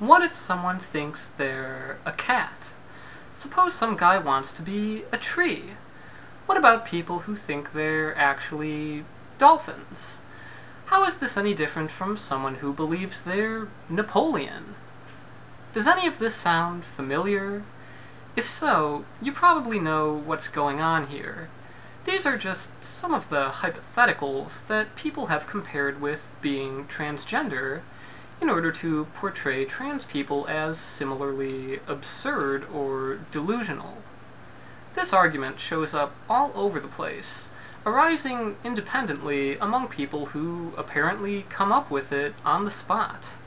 What if someone thinks they're a cat? Suppose some guy wants to be a tree. What about people who think they're actually dolphins? How is this any different from someone who believes they're Napoleon? Does any of this sound familiar? If so, you probably know what's going on here. These are just some of the hypotheticals that people have compared with being transgender in order to portray trans people as similarly absurd or delusional. This argument shows up all over the place, arising independently among people who apparently come up with it on the spot.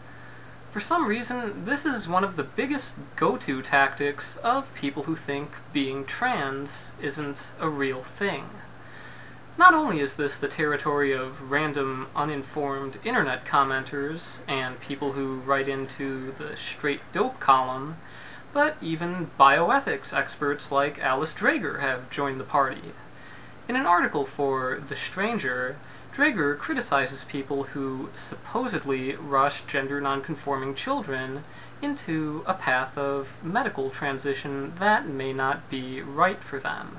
For some reason, this is one of the biggest go-to tactics of people who think being trans isn't a real thing. Not only is this the territory of random, uninformed internet commenters and people who write into the straight dope column, but even bioethics experts like Alice Dreger have joined the party. In an article for The Stranger, Dreger criticizes people who supposedly rush gender nonconforming children into a path of medical transition that may not be right for them.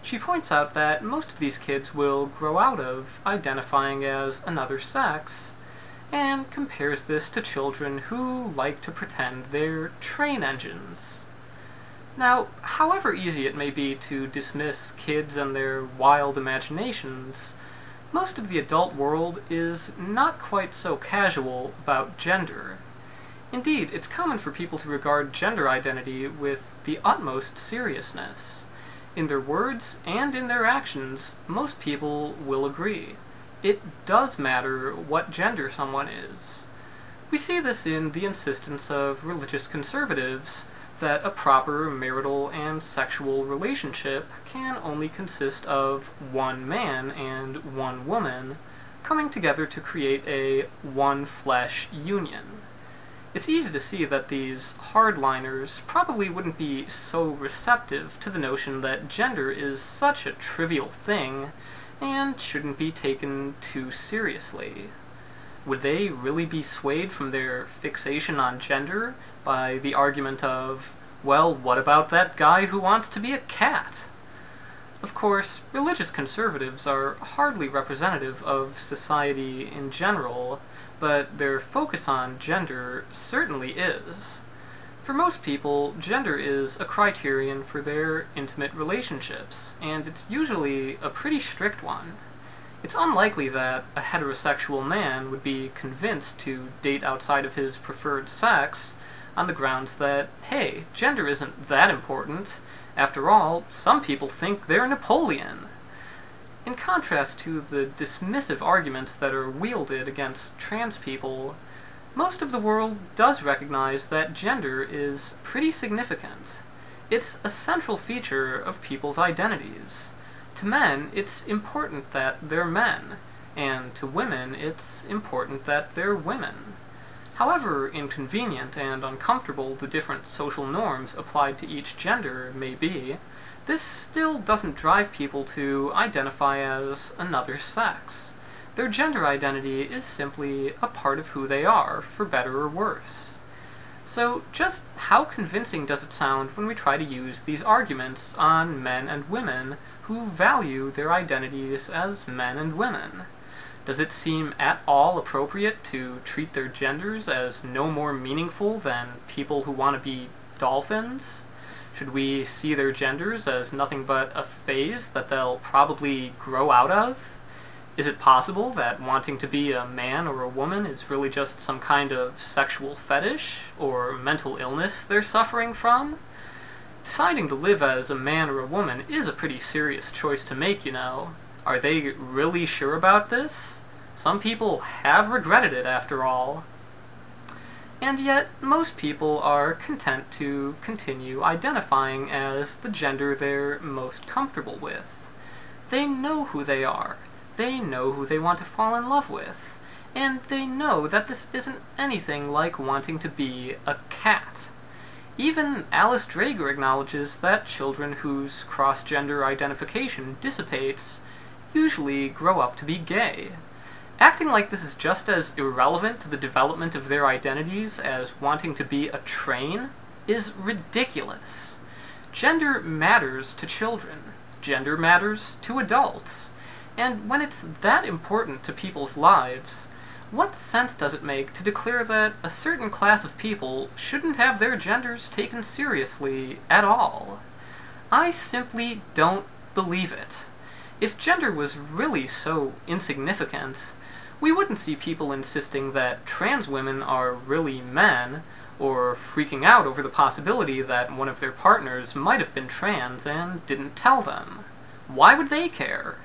She points out that most of these kids will grow out of identifying as another sex, and compares this to children who like to pretend they're train engines. Now, however easy it may be to dismiss kids and their wild imaginations, most of the adult world is not quite so casual about gender. Indeed, it's common for people to regard gender identity with the utmost seriousness. In their words and in their actions, most people will agree. It does matter what gender someone is. We see this in the insistence of religious conservatives that a proper marital and sexual relationship can only consist of one man and one woman coming together to create a one-flesh union. It's easy to see that these hardliners probably wouldn't be so receptive to the notion that gender is such a trivial thing and shouldn't be taken too seriously. Would they really be swayed from their fixation on gender by the argument of, well, what about that guy who wants to be a cat? Of course, religious conservatives are hardly representative of society in general, but their focus on gender certainly is. For most people, gender is a criterion for their intimate relationships, and it's usually a pretty strict one. It's unlikely that a heterosexual man would be convinced to date outside of his preferred sex on the grounds that, hey, gender isn't that important. After all, some people think they're Napoleon. In contrast to the dismissive arguments that are wielded against trans people, most of the world does recognize that gender is pretty significant. It's a central feature of people's identities. To men, it's important that they're men, and to women, it's important that they're women. However inconvenient and uncomfortable the different social norms applied to each gender may be, this still doesn't drive people to identify as another sex. Their gender identity is simply a part of who they are, for better or worse. So just how convincing does it sound when we try to use these arguments on men and women who value their identities as men and women? Does it seem at all appropriate to treat their genders as no more meaningful than people who want to be dolphins? Should we see their genders as nothing but a phase that they'll probably grow out of? Is it possible that wanting to be a man or a woman is really just some kind of sexual fetish or mental illness they're suffering from? Deciding to live as a man or a woman is a pretty serious choice to make, you know. Are they really sure about this? Some people have regretted it, after all. And yet, most people are content to continue identifying as the gender they're most comfortable with. They know who they are. They know who they want to fall in love with. And they know that this isn't anything like wanting to be a cat. Even Alice Dreger acknowledges that children whose cross-gender identification dissipates usually grow up to be gay. Acting like this is just as irrelevant to the development of their identities as wanting to be a train is ridiculous. Gender matters to children. Gender matters to adults. And when it's that important to people's lives, what sense does it make to declare that a certain class of people shouldn't have their genders taken seriously at all? I simply don't believe it. If gender was really so insignificant, we wouldn't see people insisting that trans women are really men, or freaking out over the possibility that one of their partners might have been trans and didn't tell them. Why would they care?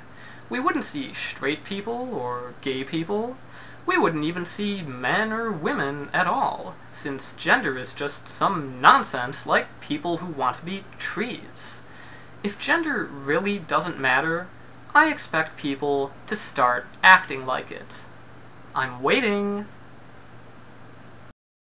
We wouldn't see straight people or gay people. We wouldn't even see men or women at all, since gender is just some nonsense like people who want to be trees. If gender really doesn't matter, I expect people to start acting like it. I'm waiting.